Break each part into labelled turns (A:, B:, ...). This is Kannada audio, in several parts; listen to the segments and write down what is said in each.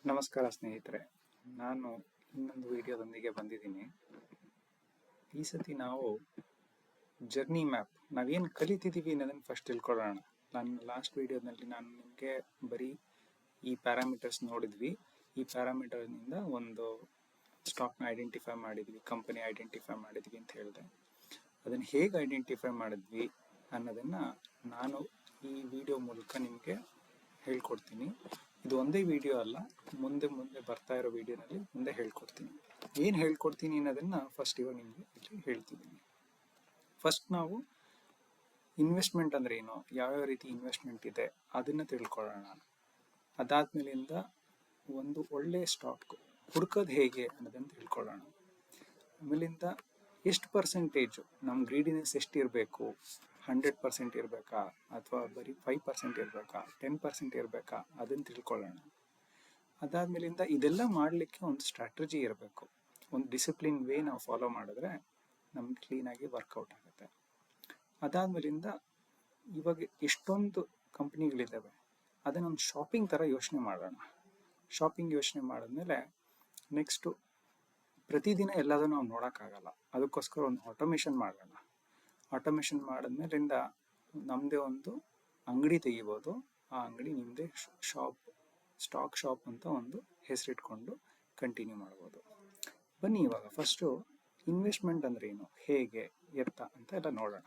A: ನಮಸ್ಕಾರ ಸ್ನೇಹಿತರೆ, ನಾನು ಇನ್ನೊಂದು ವಿಡಿಯೋದೊಂದಿಗೆ ಬಂದಿದ್ದೀನಿ. ಈ ಸತಿ ನಾವು ಜರ್ನಿ ಮ್ಯಾಪ್ ನಾವೇನು ಕಲಿತಿದ್ದೀವಿ ಅನ್ನೋದನ್ನು ಫಸ್ಟ್ ತಿಳ್ಕೊಳ್ಳೋಣ. ನಾನು ಲಾಸ್ಟ್ ವಿಡಿಯೋದಲ್ಲಿ ನಾನು ನಿಮಗೆ ಬರೀ ಈ ಪ್ಯಾರಾಮೀಟರ್ಸ್ ನೋಡಿದ್ವಿ. ಈ ಪ್ಯಾರಾಮೀಟರ್ನಿಂದ ಒಂದು ಸ್ಟಾಕ್ನ ಐಡೆಂಟಿಫೈ ಮಾಡಿದ್ವಿ, ಕಂಪನಿ ಐಡೆಂಟಿಫೈ ಮಾಡಿದ್ವಿ ಅಂತ ಹೇಳಿದೆ. ಅದನ್ನು ಹೇಗೆ ಐಡೆಂಟಿಫೈ ಮಾಡಿದ್ವಿ ಅನ್ನೋದನ್ನು ನಾನು ಈ ವಿಡಿಯೋ ಮೂಲಕ ನಿಮಗೆ ಹೇಳ್ಕೊಡ್ತೀನಿ. ಇದು ಒಂದೇ ವಿಡಿಯೋ ಅಲ್ಲ, ಮುಂದೆ ಬರ್ತಾ ಇರೋ ವಿಡಿಯೋನಲ್ಲಿ ಮುಂದೆ ಹೇಳ್ಕೊಡ್ತೀನಿ. ಏನು ಹೇಳ್ಕೊಡ್ತೀನಿ ಅನ್ನೋದನ್ನ ಫಸ್ಟ್ ಇವಾಗ ನಿಮಗೆ ಇಲ್ಲಿ ಹೇಳ್ತಿದ್ದೀನಿ. ಫಸ್ಟ್ ನಾವು ಇನ್ವೆಸ್ಟ್ಮೆಂಟ್ ಅಂದ್ರೆ ಏನು, ಯಾವ್ಯಾವ ರೀತಿ ಇನ್ವೆಸ್ಟ್ಮೆಂಟ್ ಇದೆ ಅದನ್ನ ತಿಳ್ಕೊಳ್ಳೋಣ. ಅದಾದ್ಮೇಲಿಂದ ಒಂದು ಒಳ್ಳೆ ಸ್ಟಾಕ್ ಹುಡ್ಕೋದು ಹೇಗೆ ಅನ್ನೋದನ್ನು ತಿಳ್ಕೊಳ್ಳೋಣ. ಆಮೇಲಿಂದ ಎಷ್ಟು ಪರ್ಸೆಂಟೇಜು ನಮ್ಮ ಗ್ರೀಡಿನೆಸ್ ಎಷ್ಟು ಇರಬೇಕು, 100% ಇರಬೇಕಾ ಅಥವಾ ಬರೀ 5% ಇರಬೇಕಾ, 10% ಇರಬೇಕಾ ಅದನ್ನು ತಿಳ್ಕೊಳ್ಳೋಣ. ಅದಾದ್ಮೇಲಿಂದ ಇದೆಲ್ಲ ಮಾಡಲಿಕ್ಕೆ ಒಂದು ಸ್ಟ್ರಾಟಜಿ ಇರಬೇಕು, ಒಂದು ಡಿಸಿಪ್ಲಿನ್ ವೇ ನಾವು ಫಾಲೋ ಮಾಡಿದ್ರೆ ನಮ್ಗೆ ಕ್ಲೀನಾಗಿ ವರ್ಕೌಟ್ ಆಗುತ್ತೆ. ಅದಾದ್ಮೇಲಿಂದ ಇವಾಗ ಎಷ್ಟೊಂದು ಕಂಪ್ನಿಗಳಿದ್ದಾವೆ, ಅದನ್ನೊಂದು ಶಾಪಿಂಗ್ ಥರ ಯೋಚನೆ ಮಾಡೋಣ. ಶಾಪಿಂಗ್ ಯೋಚನೆ ಮಾಡಿದ್ಮೇಲೆ ನೆಕ್ಸ್ಟು ಪ್ರತಿದಿನ ಎಲ್ಲದೂ ನಾವು ನೋಡೋಕ್ಕಾಗಲ್ಲ, ಅದಕ್ಕೋಸ್ಕರ ಒಂದು ಆಟೋಮೇಷನ್ ಮಾಡೋಣ. ಆಟೋಮೇಷನ್ ಮಾಡಿದ್ಮೇಲಿಂದ ನಮ್ಮದೇ ಒಂದು ಅಂಗಡಿ ತೆಗಿಬೋದು. ಆ ಅಂಗಡಿ ನಿಮ್ಮದೇ ಸ್ಟಾಕ್ ಶಾಪ್ ಅಂತ ಒಂದು ಹೆಸರಿಟ್ಕೊಂಡು ಕಂಟಿನ್ಯೂ ಮಾಡ್ಬೋದು. ಬನ್ನಿ ಇವಾಗ ಫಸ್ಟು ಇನ್ವೆಸ್ಟ್ಮೆಂಟ್ ಅಂದ್ರೆ ಏನು, ಹೇಗೆ ಎತ್ತ ಅಂತ ಎಲ್ಲ ನೋಡೋಣ.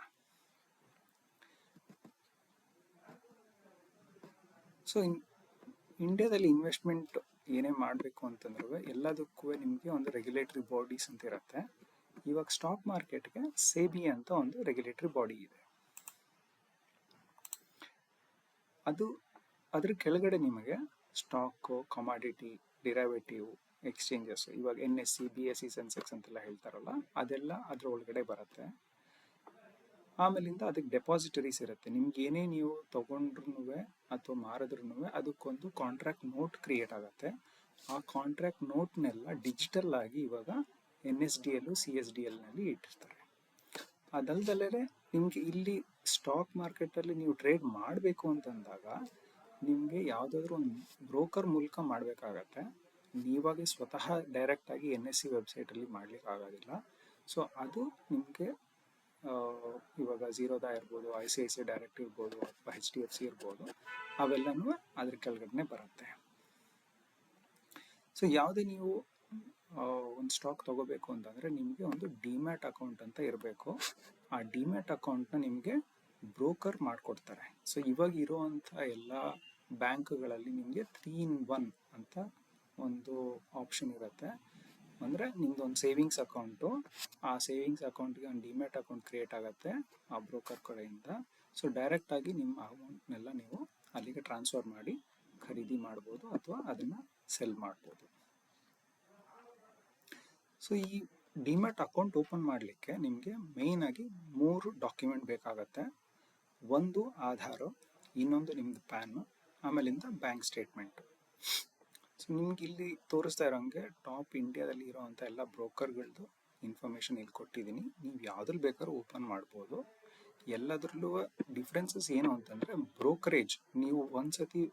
A: ಸೊ ಇಂಡಿಯಾದಲ್ಲಿ ಇನ್ವೆಸ್ಟ್ಮೆಂಟ್ ಏನೇ ಮಾಡಬೇಕು ಅಂತಂದ್ರೂ ಎಲ್ಲದಕ್ಕೂ ನಿಮಗೆ ಒಂದು ರೆಗ್ಯುಲೇಟರಿ ಬಾಡೀಸ್ ಅಂತ ಇರುತ್ತೆ. ಇವಾಗ ಸ್ಟಾಕ್ ಮಾರ್ಕೆಟ್ಗೆ ಸೆಬಿ ಅಂತ ಒಂದು ರೆಗ್ಯುಲೇಟರಿ ಬಾಡಿ ಇದೆ. ಅದ್ರ ಕೆಳಗಡೆ ನಿಮಗೆ ಸ್ಟಾಕು, ಕಮಾಡಿಟಿ, ಡಿರೈವೇಟಿವ್, ಎಕ್ಸ್ಚೇಂಜಸ್, ಇವಾಗ NSE, BSE, ಸೆನ್ಸೆಕ್ಸ್ ಅಂತೆಲ್ಲ ಹೇಳ್ತಾರಲ್ಲ, ಅದೆಲ್ಲ ಅದ್ರ ಒಳಗಡೆ ಬರುತ್ತೆ. ಆಮೇಲಿಂದ ಅದಕ್ಕೆ ಡೆಪಾಸಿಟರೀಸ್ ಇರುತ್ತೆ. ನಿಮ್ಗೆ ಏನೇ ನೀವು ತಗೊಂಡ್ರು ಅಥವಾ ಮಾರಿದ್ರೂ ಅದಕ್ಕೊಂದು ಕಾಂಟ್ರಾಕ್ಟ್ ನೋಟ್ ಕ್ರಿಯೇಟ್ ಆಗುತ್ತೆ. ಆ ಕಾಂಟ್ರಾಕ್ಟ್ ನೋಟ್ನೆಲ್ಲ ಡಿಜಿಟಲ್ ಆಗಿ ಇವಾಗ NSDL, CSDL ನಲ್ಲಿ ಇಟ್ಟಿರ್ತಾರೆ. ಅದಲ್ದಲ್ಲೇ ನಿಮ್ಗೆ ಇಲ್ಲಿ ಸ್ಟಾಕ್ ಮಾರ್ಕೆಟಲ್ಲಿ ನೀವು ಟ್ರೇಡ್ ಮಾಡಬೇಕು ಅಂತಂದಾಗ ನಿಮಗೆ ಯಾವುದಾದ್ರೂ ಒಂದು ಬ್ರೋಕರ್ ಮೂಲಕ ಮಾಡಬೇಕಾಗತ್ತೆ. ನೀವಾಗೆ ಸ್ವತಃ ಡೈರೆಕ್ಟಾಗಿ NSE ವೆಬ್ಸೈಟಲ್ಲಿ ಮಾಡ್ಲಿಕ್ಕೆ ಆಗೋದಿಲ್ಲ. ಸೊ ಅದು ನಿಮಗೆ ಇವಾಗ ಝೀರೋದಾ ಇರ್ಬೋದು, ICICI ಡೈರೆಕ್ಟ್ ಇರ್ಬೋದು, ಅಥವಾ HDFC ಇರ್ಬೋದು, ಅವೆಲ್ಲನೂ ಅದ್ರ ಕೆಳಗಡೆ ಬರುತ್ತೆ. ಸೊ ಯಾವುದೇ ನೀವು ಒಂದು ಸ್ಟಾಕ್ ತಗೋಬೇಕು ಅಂತಂದರೆ ನಿಮಗೆ ಒಂದು ಡಿಮ್ಯಾಟ್ ಅಕೌಂಟ್ ಅಂತ ಇರಬೇಕು. ಆ ಡಿಮ್ಯಾಟ್ ಅಕೌಂಟ್ನ ನಿಮಗೆ ಬ್ರೋಕರ್ ಮಾಡಿಕೊಡ್ತಾರೆ. ಸೊ ಇವಾಗ ಇರೋವಂಥ ಎಲ್ಲ ಬ್ಯಾಂಕ್ಗಳಲ್ಲಿ ನಿಮಗೆ 3-in-1 ಅಂತ ಒಂದು ಆಪ್ಷನ್ ಇರುತ್ತೆ. ಅಂದರೆ ನಿಮ್ದೊಂದು ಸೇವಿಂಗ್ಸ್ ಅಕೌಂಟು, ಆ ಸೇವಿಂಗ್ಸ್ ಅಕೌಂಟ್ಗೆ ಒಂದು ಡಿಮ್ಯಾಟ್ ಅಕೌಂಟ್ ಕ್ರಿಯೇಟ್ ಆಗುತ್ತೆ ಆ ಬ್ರೋಕರ್ ಕಡೆಯಿಂದ. ಸೊ ಡೈರೆಕ್ಟಾಗಿ ನಿಮ್ಮ ಅಮೌಂಟ್ನೆಲ್ಲ ನೀವು ಅಲ್ಲಿಗೆ ಟ್ರಾನ್ಸ್ಫರ್ ಮಾಡಿ ಖರೀದಿ ಮಾಡ್ಬೋದು ಅಥವಾ ಅದನ್ನು ಸೆಲ್ ಮಾಡ್ಬೋದು. ಸೊ ಈ ಡಿಮ್ಯಾಟ್ ಅಕೌಂಟ್ ಓಪನ್ ಮಾಡಲಿಕ್ಕೆ ನಿಮಗೆ ಮೇಯ್ನಾಗಿ 3 ಡಾಕ್ಯುಮೆಂಟ್ ಬೇಕಾಗತ್ತೆ. ಒಂದು ಆಧಾರು, ಇನ್ನೊಂದು ನಿಮ್ಮದು ಪ್ಯಾನ್, ಆಮೇಲಿಂದ ಬ್ಯಾಂಕ್ ಸ್ಟೇಟ್ಮೆಂಟ್. ಸೊ ನಿಮ್ಗೆ ಇಲ್ಲಿ ತೋರಿಸ್ತಾ ಇರೋಂಗೆ ಟಾಪ್ ಇಂಡಿಯಾದಲ್ಲಿ ಇರೋವಂಥ ಎಲ್ಲ ಬ್ರೋಕರ್ಗಳದ್ದು ಇನ್ಫಾರ್ಮೇಷನ್ ಇಲ್ಲಿ ಕೊಟ್ಟಿದ್ದೀನಿ. ನೀವು ಯಾವುದ್ರಲ್ಲಿ ಬೇಕಾದ್ರೂ ಓಪನ್ ಮಾಡ್ಬೋದು. ಎಲ್ಲದ್ರಲ್ಲೂ ಡಿಫ್ರೆನ್ಸಸ್ ಏನು ಅಂತಂದರೆ ಬ್ರೋಕರೇಜ್. ನೀವು ಒಂದ್ಸತಿ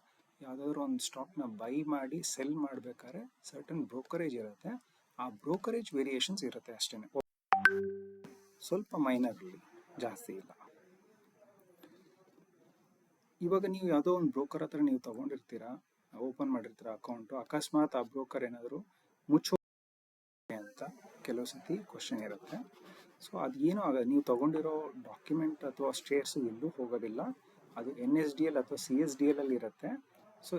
A: ಯಾವುದಾದ್ರೂ ಒಂದು ಸ್ಟಾಕ್ನ ಬೈ ಮಾಡಿ ಸೆಲ್ ಮಾಡಬೇಕಾದ್ರೆ ಸರ್ಟನ್ ಬ್ರೋಕರೇಜ್ ಇರುತ್ತೆ. ಆ ಬ್ರೋಕರೇಜ್ ವೇರಿಯೇಷನ್ಸ್ ಇರುತ್ತೆ ಅಷ್ಟೇ, ಸ್ವಲ್ಪ ಮೈನರ್, ಜಾಸ್ತಿ ಇಲ್ಲ. ಇವಾಗ ನೀವು ಯಾವುದೋ ಒಂದು ಬ್ರೋಕರ್ ಹತ್ರ ನೀವು ತಗೊಂಡಿರ್ತೀರಾ, ಓಪನ್ ಮಾಡಿರ್ತೀರ ಅಕೌಂಟು, ಅಕಸ್ಮಾತ್ ಆ ಬ್ರೋಕರ್ ಏನಾದರೂ ಮುಚ್ಚೋ ಅಂತ ಕೆಲವು ಸತಿ ಕ್ವಶನ್ ಇರುತ್ತೆ. ಸೊ ಅದು ಏನೂ ಆಗೋದು, ನೀವು ತಗೊಂಡಿರೋ ಡಾಕ್ಯುಮೆಂಟ್ ಅಥವಾ ಸ್ಟೇಟ್ಸು ಎಲ್ಲೂ ಹೋಗೋದಿಲ್ಲ. ಅದು NSDL ಅಥವಾ CSDL ಅಲ್ಲಿ ಇರುತ್ತೆ. ಸೊ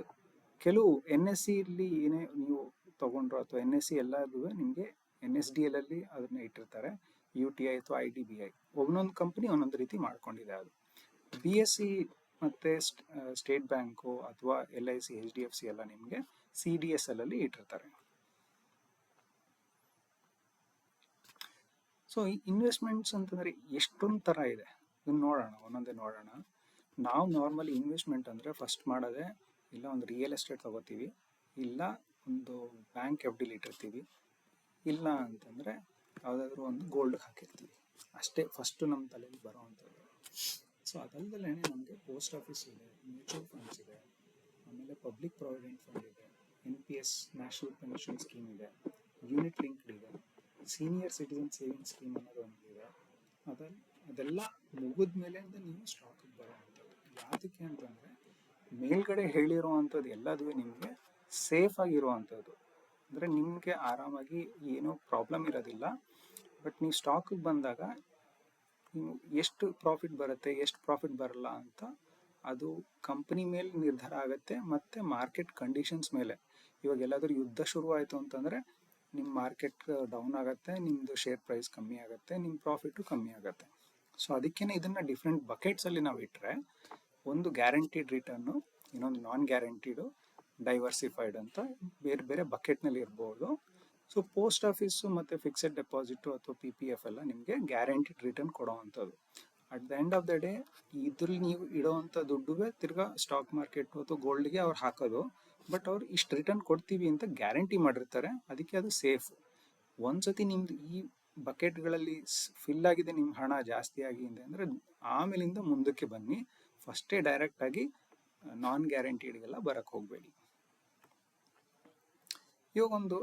A: ಕೆಲವು NSE ಇಲ್ಲಿ ಏನೇ ನೀವು ತಗೊಂಡ್ರು ಅಥವಾ NSE ಎಲ್ಲದೂ ನಿಮಗೆ NSDL ಅಲ್ಲಿ ಅದನ್ನ ಇಟ್ಟಿರ್ತಾರೆ, UTI ಅಥವಾ IDBI. ಒಂದೊಂದು ಕಂಪ್ನಿ ಒಂದೊಂದು ರೀತಿ ಮಾಡ್ಕೊಂಡಿದೆ. ಅದು BSE ಮತ್ತು ಸ್ಟೇಟ್ ಬ್ಯಾಂಕು ಅಥವಾ LIC, HDFC ಎಲ್ಲ ನಿಮಗೆ CDSL ಅಲ್ಲಿ ಇಟ್ಟಿರ್ತಾರೆ. ಸೊ ಈ ಇನ್ವೆಸ್ಟ್ಮೆಂಟ್ಸ್ ಅಂತಂದರೆ ಎಷ್ಟೊಂದು ಥರ ಇದೆ, ಇದನ್ನು ನೋಡೋಣ, ಒಂದೊಂದೇ ನೋಡೋಣ. ನಾವು ನಾರ್ಮಲಿ ಇನ್ವೆಸ್ಟ್ಮೆಂಟ್ ಅಂದರೆ ಫಸ್ಟ್ ಮಾಡೋದೇ ಇಲ್ಲ ಒಂದು ರಿಯಲ್ ಎಸ್ಟೇಟ್ ತಗೋತೀವಿ, ಇಲ್ಲ ಒಂದು ಬ್ಯಾಂಕ್ FDಲಿ ಇಟ್ಟಿರ್ತೀವಿ, ಇಲ್ಲ ಅಂತಂದರೆ ಯಾವುದಾದ್ರೂ ಒಂದು ಗೋಲ್ಡ್ ಹಾಕಿರ್ತೀವಿ. ಅಷ್ಟೇ ಫಸ್ಟು ನಮ್ಮ ತಲೆಯಲ್ಲಿ ಬರೋವಂಥದ್ದು. ಸೊ ಅದಲ್ಲದೆ ನಮಗೆ ಪೋಸ್ಟ್ ಆಫೀಸ್ ಇದೆ, ಮ್ಯೂಚುವಲ್ ಫಂಡ್ಸ್ ಇದೆ, ಆಮೇಲೆ ಪಬ್ಲಿಕ್ ಪ್ರಾವಿಡೆಂಟ್ ಫಂಡ್ ಇದೆ, NPS ನ್ಯಾಷನಲ್ ಪೆನ್ಷನ್ ಸ್ಕೀಮ್ ಇದೆ, ಯೂನಿಟ್ ಲಿಂಕ್ಡ್ ಇದೆ, ಸೀನಿಯರ್ ಸಿಟಿಸನ್ ಸೇವಿಂಗ್ ಸ್ಕೀಮ್ ಅನ್ನೋದು ಒಂದಿದೆ. ಅದೆಲ್ಲ ಮುಗಿದ ಮೇಲೆ ನೀವು ಸ್ಟಾಕಿಗೆ ಬರುವಂಥದ್ದು. ಯಾವುದಕ್ಕೆ ಅಂತಂದರೆ ಮೇಲ್ಗಡೆ ಹೇಳಿರುವಂಥದ್ದು ಎಲ್ಲದೂ ನಿಮಗೆ ಸೇಫ್ ಆಗಿರುವಂಥದ್ದು. ಅಂದರೆ ನಿಮಗೆ ಆರಾಮಾಗಿ ಏನೂ ಪ್ರಾಬ್ಲಮ್ ಇರೋದಿಲ್ಲ. ಬಟ್ ನೀವು ಸ್ಟಾಕಿಗೆ ಬಂದಾಗ ನೀವು ಎಷ್ಟು ಪ್ರಾಫಿಟ್ ಬರುತ್ತೆ, ಎಷ್ಟು ಪ್ರಾಫಿಟ್ ಬರಲ್ಲ ಅಂತ ಅದು ಕಂಪ್ನಿ ಮೇಲೆ ನಿರ್ಧಾರ ಆಗುತ್ತೆ, ಮತ್ತು ಮಾರ್ಕೆಟ್ ಕಂಡೀಷನ್ಸ್ ಮೇಲೆ. ಇವಾಗ ಎಲ್ಲಾದರೂ ಯುದ್ಧ ಶುರುವಾಯಿತು ಅಂತಂದರೆ ನಿಮ್ಮ ಮಾರ್ಕೆಟ್ ಡೌನ್ ಆಗುತ್ತೆ, ನಿಮ್ಮದು ಶೇರ್ ಪ್ರೈಸ್ ಕಮ್ಮಿ ಆಗುತ್ತೆ, ನಿಮ್ಮ ಪ್ರಾಫಿಟು ಕಮ್ಮಿ ಆಗುತ್ತೆ. ಸೊ ಅದಕ್ಕೇ ಇದನ್ನು ಡಿಫ್ರೆಂಟ್ ಬಕೆಟ್ಸಲ್ಲಿ ನಾವು ಇಟ್ಟರೆ, ಒಂದು ಗ್ಯಾರಂಟಿಡ್ ರಿಟರ್ನು, ಇನ್ನೊಂದು ನಾನ್ ಗ್ಯಾರಂಟಿಡು, ಡೈವರ್ಸಿಫೈಡ್ ಅಂತ ಬೇರೆ ಬೇರೆ ಬಕೆಟ್ನಲ್ಲಿ ಇರ್ಬೋದು. ಸೊ ಪೋಸ್ಟ್ ಆಫೀಸು ಮತ್ತು ಫಿಕ್ಸೆಡ್ ಡೆಪಾಸಿಟು ಅಥವಾ PPF ಎಲ್ಲ ನಿಮಗೆ ಗ್ಯಾರಂಟಿಡ್ ರಿಟರ್ನ್ ಕೊಡೋವಂಥದ್ದು. At the end of the day ಇದ್ರಲ್ಲಿ ನೀವು ಇಡೋವಂಥ ದುಡ್ಡುಗೆ ತಿರ್ಗಾ ಸ್ಟಾಕ್ ಮಾರ್ಕೆಟ್ ಅಥವಾ ಗೋಲ್ಡ್ಗೆ ಅವ್ರು ಹಾಕೋದು. ಬಟ್ ಅವ್ರು ಇಷ್ಟು ರಿಟರ್ನ್ ಕೊಡ್ತೀವಿ ಅಂತ ಗ್ಯಾರಂಟಿ ಮಾಡಿರ್ತಾರೆ, ಅದಕ್ಕೆ ಅದು ಸೇಫ್. ಒಂದ್ಸತಿ ನಿಮ್ದು ಈ ಬಕೆಟ್ಗಳಲ್ಲಿ ಫಿಲ್ ಆಗಿದೆ, ನಿಮ್ಮ ಹಣ ಜಾಸ್ತಿ ಆಗಿದೆ ಅಂದರೆ ಆಮೇಲಿಂದ ಮುಂದಕ್ಕೆ ಬನ್ನಿ. ಫಸ್ಟೇ ಡೈರೆಕ್ಟಾಗಿ ನಾನ್ ಗ್ಯಾರಂಟಿಡ್ಗೆಲ್ಲ ಬರೋಕ್ಕೆ ಹೋಗಬೇಡಿ. ಇವಾಗ ಒಂದು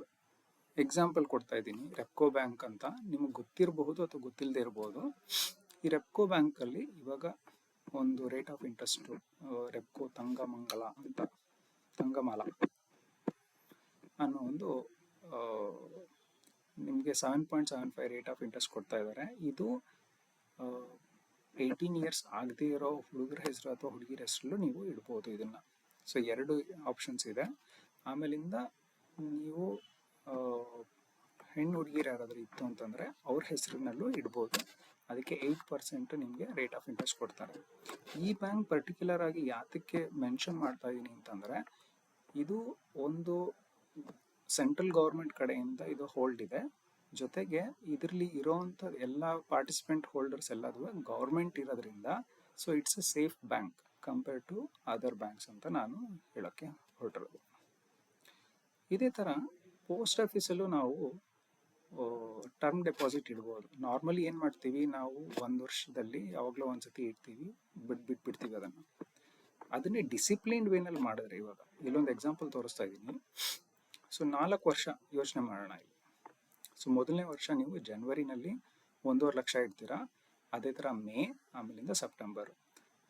A: ಎಕ್ಸಾಂಪಲ್ ಕೊಡ್ತಾ ಇದ್ದೀನಿ. ರೆಪ್ಕೋ ಬ್ಯಾಂಕ್ ಅಂತ ನಿಮಗೆ ಗೊತ್ತಿರಬಹುದು ಅಥವಾ ಗೊತ್ತಿಲ್ಲದೆ ಇರಬಹುದು. ಈ ರೆಪ್ಕೋ ಬ್ಯಾಂಕಲ್ಲಿ ಇವಾಗ ಒಂದು ರೇಟ್ ಆಫ್ ಇಂಟ್ರೆಸ್ಟು ರೆಪ್ಕೋ ತಂಗಮಂಗಲ ಅಂತ, ತಂಗಮಾಲ ಅನ್ನೋ ಒಂದು ನಿಮಗೆ 7.75 ರೇಟ್ ಆಫ್ ಇಂಟ್ರೆಸ್ಟ್ ಕೊಡ್ತಾ ಇದ್ದಾರೆ. ಇದು 18 ಇಯರ್ಸ್ ಆಗದೆ ಇರೋ ಹುಡುಗರ ಹೆಸರು ಅಥವಾ ಹುಡುಗಿರ ಹೆಸರಲ್ಲೂ ನೀವು ಇಡ್ಬೋದು ಇದನ್ನು. ಸೊ 2 ಆಪ್ಷನ್ಸ್ ಇದೆ. ಆಮೇಲಿಂದ ನೀವು ಹೆಣ್ಣು ಹುಡುಗಿರು ಯಾರಾದರೂ ಇತ್ತು ಅಂತಂದರೆ ಅವ್ರ ಹೆಸರಿನಲ್ಲೂ ಇಡ್ಬೋದು. ಅದಕ್ಕೆ 8% ನಿಮಗೆ ರೇಟ್ ಆಫ್ ಇಂಟ್ರೆಸ್ಟ್ ಕೊಡ್ತಾರೆ. ಈ ಬ್ಯಾಂಕ್ ಪರ್ಟಿಕ್ಯುಲರ್ ಆಗಿ ಯಾತಕ್ಕೆ ಮೆನ್ಷನ್ ಮಾಡ್ತಾ ಇದ್ದೀನಿ ಅಂತಂದರೆ, ಇದು ಒಂದು ಸೆಂಟ್ರಲ್ ಗೌರ್ಮೆಂಟ್ ಕಡೆಯಿಂದ ಇದು ಹೋಲ್ಡ್ ಇದೆ. ಜೊತೆಗೆ ಇದರಲ್ಲಿ ಇರೋವಂಥ ಎಲ್ಲ ಪಾರ್ಟಿಸಿಪೆಂಟ್ ಹೋಲ್ಡರ್ಸ್ ಎಲ್ಲದೂ ಗೌರ್ಮೆಂಟ್ ಇರೋದ್ರಿಂದ so it's a safe bank compare to other banks ಅಂತ ನಾನು ಹೇಳೋಕ್ಕೆ ಹೊರಟಿರೋದು. ಇದೇ ಥರ ಪೋಸ್ಟ್ ಆಫೀಸಲ್ಲೂ ನಾವು ಟರ್ಮ್ ಡೆಪಾಸಿಟ್ ಇಡ್ಬೋದು. ನಾರ್ಮಲಿ ಏನು ಮಾಡ್ತೀವಿ ನಾವು, 1 ವರ್ಷದಲ್ಲಿ ಯಾವಾಗಲೂ ಒಂದ್ಸತಿ ಇಡ್ತೀವಿ, ಬಿಟ್ಬಿಡ್ತೀವಿ ಅದನ್ನೇ ಡಿಸಿಪ್ಲಿನ್ಡ್ ವೇನಲ್ಲಿ ಮಾಡಿದ್ರೆ, ಇವಾಗ ಇಲ್ಲೊಂದು ಎಕ್ಸಾಂಪಲ್ ತೋರಿಸ್ತಾ ಇದ್ದೀನಿ. ಸೊ 4 ವರ್ಷ ಯೋಚನೆ ಮಾಡೋಣ ಇಲ್ಲಿ. ಸೊ ಮೊದಲನೇ ವರ್ಷ ನೀವು ಜನವರಿನಲ್ಲಿ 1.5 ಲಕ್ಷ ಇಡ್ತೀರಾ. ಅದೇ ಥರ ಮೇ, ಆಮೇಲಿಂದ ಸೆಪ್ಟೆಂಬರ್.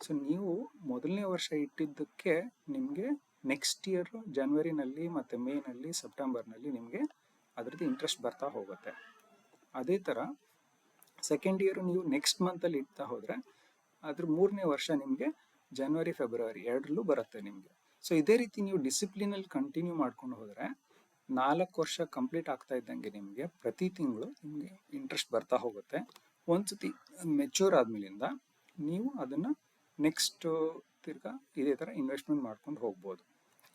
A: ಸೊ ನೀವು ಮೊದಲನೇ ವರ್ಷ ಇಟ್ಟಿದ್ದಕ್ಕೆ ನಿಮಗೆ ನೆಕ್ಸ್ಟ್ ಇಯರ್ ಜನವರಿನಲ್ಲಿ ಮತ್ತು ಮೇನಲ್ಲಿ ಸೆಪ್ಟೆಂಬರ್ನಲ್ಲಿ ನಿಮಗೆ ಅದರದ್ದು ಇಂಟ್ರೆಸ್ಟ್ ಬರ್ತಾ ಹೋಗುತ್ತೆ. ಅದೇ ಥರ ಸೆಕೆಂಡ್ ಇಯರ್ ನೀವು ನೆಕ್ಸ್ಟ್ ಮಂತಲ್ಲಿ ಇಡ್ತಾ ಹೋದರೆ ಅದ್ರ 3ನೇ ವರ್ಷ ನಿಮಗೆ ಜನವರಿ ಫೆಬ್ರವರಿ 2ರಲ್ಲೂ ಬರುತ್ತೆ ನಿಮಗೆ. ಸೊ ಇದೇ ರೀತಿ ನೀವು ಡಿಸಿಪ್ಲಿನಲ್ಲಿ ಕಂಟಿನ್ಯೂ ಮಾಡ್ಕೊಂಡು ಹೋದರೆ 4 ವರ್ಷ ಕಂಪ್ಲೀಟ್ ಆಗ್ತಾ ಇದ್ದಂಗೆ ನಿಮಗೆ ಪ್ರತಿ ತಿಂಗಳು ನಿಮಗೆ ಇಂಟ್ರೆಸ್ಟ್ ಬರ್ತಾ ಹೋಗುತ್ತೆ. ಒಂದ್ಸತಿ ಮೆಚ್ಯೂರ್ ಆದ್ಮೇಲಿಂದ ನೀವು ಅದನ್ನು ನೆಕ್ಸ್ಟ್ ತಿರ್ಗಾ ಇದೇ ಥರ ಇನ್ವೆಸ್ಟ್ಮೆಂಟ್ ಮಾಡ್ಕೊಂಡು ಹೋಗ್ಬೋದು.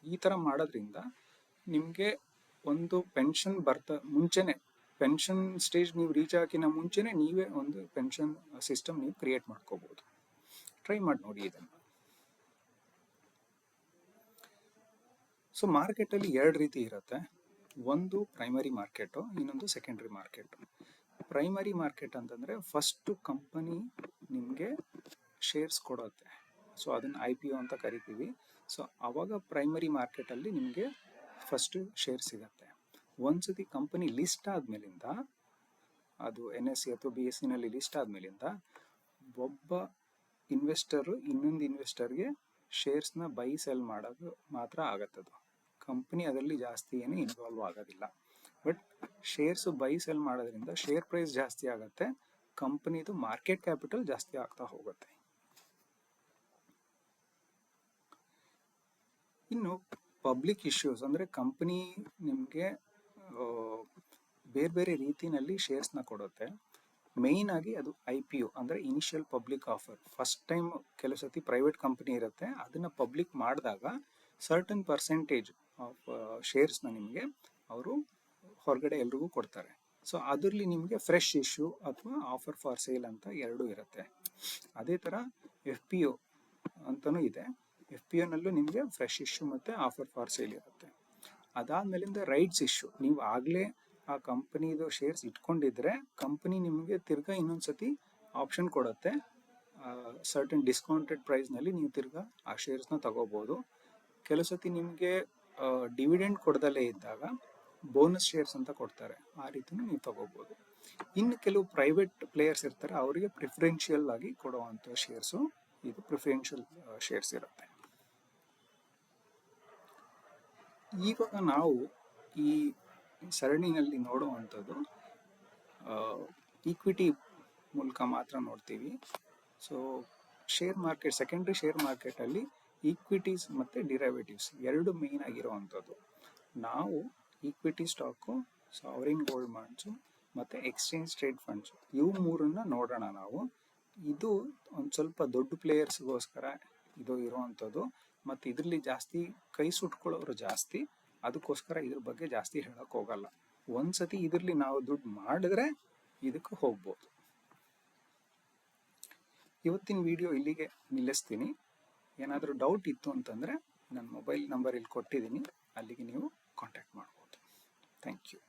A: ಈ ಥರ ಮಾಡೋದ್ರಿಂದ ನಿಮಗೆ ಒಂದು ಪೆನ್ಷನ್ ಮುಂಚೆನೇ, ಪೆನ್ಷನ್ ಸ್ಟೇಜ್ ನೀವು ರೀಚ್ ಆಗಿನ ಮುಂಚೆನೇ ನೀವೇ ಒಂದು ಪೆನ್ಷನ್ ಸಿಸ್ಟಮ್ ನೀವು ಕ್ರಿಯೇಟ್ ಮಾಡ್ಕೋಬೋದು. ಟ್ರೈ ಮಾಡಿ ನೋಡಿ ಇದನ್ನು. ಸೊ ಮಾರ್ಕೆಟಲ್ಲಿ 2 ರೀತಿ ಇರುತ್ತೆ. ಒಂದು ಪ್ರೈಮರಿ ಮಾರ್ಕೆಟು, ಇನ್ನೊಂದು ಸೆಕೆಂಡ್ರಿ ಮಾರ್ಕೆಟು. ಪ್ರೈಮರಿ ಮಾರ್ಕೆಟ್ ಅಂತಂದರೆ ಫಸ್ಟು ಕಂಪನಿ ನಿಮಗೆ ಶೇರ್ಸ್ ಕೊಡುತ್ತೆ. ಸೊ ಅದನ್ನು IPO ಅಂತ ಕರಿತೀವಿ. ಸೊ ಆವಾಗ ಪ್ರೈಮರಿ ಮಾರ್ಕೆಟಲ್ಲಿ ನಿಮಗೆ ಫಸ್ಟು ಶೇರ್ ಸಿಗುತ್ತೆ. ಒಂದ್ಸತಿ ಕಂಪನಿ ಲಿಸ್ಟ್ ಆದಮೇಲಿಂದ, ಅದು NSE ಅಥವಾ BSEನಲ್ಲಿ ಲಿಸ್ಟ್ ಆದಮೇಲಿಂದ ಒಬ್ಬ ಇನ್ವೆಸ್ಟರು ಇನ್ನೊಂದು ಇನ್ವೆಸ್ಟರ್ಗೆ ಶೇರ್ಸ್ನ ಬೈ ಸೆಲ್ ಮಾಡೋದು ಮಾತ್ರ ಆಗತ್ತದು. ಕಂಪನಿ ಅದರಲ್ಲಿ ಜಾಸ್ತಿ ಏನು ಇನ್ವಾಲ್ವ್ ಆಗೋದಿಲ್ಲ. ಬಟ್ ಶೇರ್ಸು ಬೈ ಸೆಲ್ ಮಾಡೋದ್ರಿಂದ ಶೇರ್ ಪ್ರೈಸ್ ಜಾಸ್ತಿ ಆಗುತ್ತೆ, ಕಂಪನಿದು ಮಾರ್ಕೆಟ್ ಕ್ಯಾಪಿಟಲ್ ಜಾಸ್ತಿ ಆಗ್ತಾ ಹೋಗುತ್ತೆ. ಇನ್ನು ಪಬ್ಲಿಕ್ ಇಶ್ಯೂಸ್ ಅಂದರೆ ಕಂಪನಿ ನಿಮಗೆ ಬೇರೆ ಬೇರೆ ರೀತಿಯಲ್ಲಿ ಶೇರ್ಸ್ನ ಕೊಡುತ್ತೆ. ಮೇಯ್ನ್ ಆಗಿ ಅದು IPO ಅಂದರೆ initial public offer. First time ಕೆಲವು ಸತಿ ಪ್ರೈವೇಟ್ ಕಂಪನಿ ಇರುತ್ತೆ, ಅದನ್ನು ಪಬ್ಲಿಕ್ ಮಾಡಿದಾಗ ಸರ್ಟನ್ ಪರ್ಸೆಂಟೇಜ್ ಆಫ್ ಶೇರ್ಸ್ನ ನಿಮಗೆ ಅವರು ಹೊರಗಡೆ ಎಲ್ರಿಗೂ ಕೊಡ್ತಾರೆ. ಸೊ ಅದರಲ್ಲಿ ನಿಮಗೆ ಫ್ರೆಶ್ ಇಶ್ಯೂ ಅಥವಾ ಆಫರ್ ಫಾರ್ ಸೇಲ್ ಅಂತ 2 ಇರುತ್ತೆ. ಅದೇ ಥರ FPO ಅಂತಲೂ ಇದೆ. FPOನಲ್ಲೂ ನಿಮಗೆ ಫ್ರೆಶ್ ಇಶ್ಯೂ ಮತ್ತು ಆಫರ್ ಫಾರ್ ಸೇಲ್ ಇರುತ್ತೆ. ಅದಾದಮೇಲಿಂದ ರೈಟ್ಸ್ ಇಶ್ಯೂ. ನೀವು ಆಗಲೇ ಆ ಕಂಪನಿದು ಶೇರ್ಸ್ ಇಟ್ಕೊಂಡಿದ್ರೆ ಕಂಪನಿ ನಿಮಗೆ ತಿರ್ಗಾ ಇನ್ನೊಂದ್ಸತಿ ಆಪ್ಷನ್ ಕೊಡುತ್ತೆ. ಸರ್ಟನ್ ಡಿಸ್ಕೌಂಟೆಡ್ ಪ್ರೈಸ್ನಲ್ಲಿ ನೀವು ತಿರ್ಗಾ ಆ ಶೇರ್ಸ್ನ ತಗೋಬೋದು. ಕೆಲವು ಸತಿ ನಿಮಗೆ ಡಿವಿಡೆಂಡ್ ಕೊಡದಲ್ಲೇ ಇದ್ದಾಗ ಬೋನಸ್ ಶೇರ್ಸ್ ಅಂತ ಕೊಡ್ತಾರೆ, ಆ ರೀತಿನೂ ನೀವು ತಗೋಬಹುದು. ಇನ್ನು ಕೆಲವು ಪ್ರೈವೇಟ್ ಪ್ಲೇಯರ್ಸ್ ಇರ್ತಾರೆ, ಅವರಿಗೆ ಪ್ರಿಫರೆನ್ಷಿಯಲ್ ಆಗಿ ಕೊಡುವಂಥ ಶೇರ್ಸು ಇದು ಪ್ರಿಫರೆನ್ಷಿಯಲ್ ಶೇರ್ಸ್ ಇರುತ್ತೆ. ಇವಾಗ ನಾವು ಈ ಸರಣಿನಲ್ಲಿ ನೋಡುವಂಥದ್ದು ಈಕ್ವಿಟಿ ಮೂಲಕ ಮಾತ್ರ ನೋಡ್ತೀವಿ. So share market, secondary share ಮಾರ್ಕೆಟಲ್ಲಿ ಈಕ್ವಿಟೀಸ್ ಮತ್ತು ಡಿರೈವೇಟಿವ್ಸ್ ಎರಡು ಮೇನ್ ಆಗಿರುವಂಥದ್ದು. ನಾವು equity stock, sovereign gold bonds ಮತ್ತು ಎಕ್ಸ್ಚೇಂಜ್ ಟ್ರೇಡ್ ಫಂಡ್ಸು, ಇವು ಮೂರನ್ನ ನೋಡೋಣ ನಾವು. ಇದು ಒಂದು ಸ್ವಲ್ಪ ದೊಡ್ಡ ಪ್ಲೇಯರ್ಸ್ಗೋಸ್ಕರ ಇದು ಇರುವಂಥದ್ದು, ಮತ್ತು ಇದರಲ್ಲಿ ಜಾಸ್ತಿ ಕೈ ಸುಟ್ಕೊಳ್ಳೋರು ಜಾಸ್ತಿ, ಅದಕ್ಕೋಸ್ಕರ ಇದ್ರ ಬಗ್ಗೆ ಜಾಸ್ತಿ ಹೇಳೋಕೆ ಹೋಗಲ್ಲ. ಒಂದ್ಸತಿ ಇದರಲ್ಲಿ ನಾವು ದುಡ್ಡು ಮಾಡಿದ್ರೆ ಇದಕ್ಕೆ ಹೋಗ್ಬೋದು. ಇವತ್ತಿನ ವಿಡಿಯೋ ಇಲ್ಲಿಗೆ ನಿಲ್ಲಿಸ್ತೀನಿ. ಏನಾದರೂ ಡೌಟ್ ಇತ್ತು ಅಂತಂದರೆ ನನ್ನ ಮೊಬೈಲ್ ನಂಬರ್ ಇಲ್ಲಿ ಕೊಟ್ಟಿದ್ದೀನಿ, ಅಲ್ಲಿಗೆ ನೀವು ಕಾಂಟ್ಯಾಕ್ಟ್ ಮಾಡ್ಬೋದು. Thank you.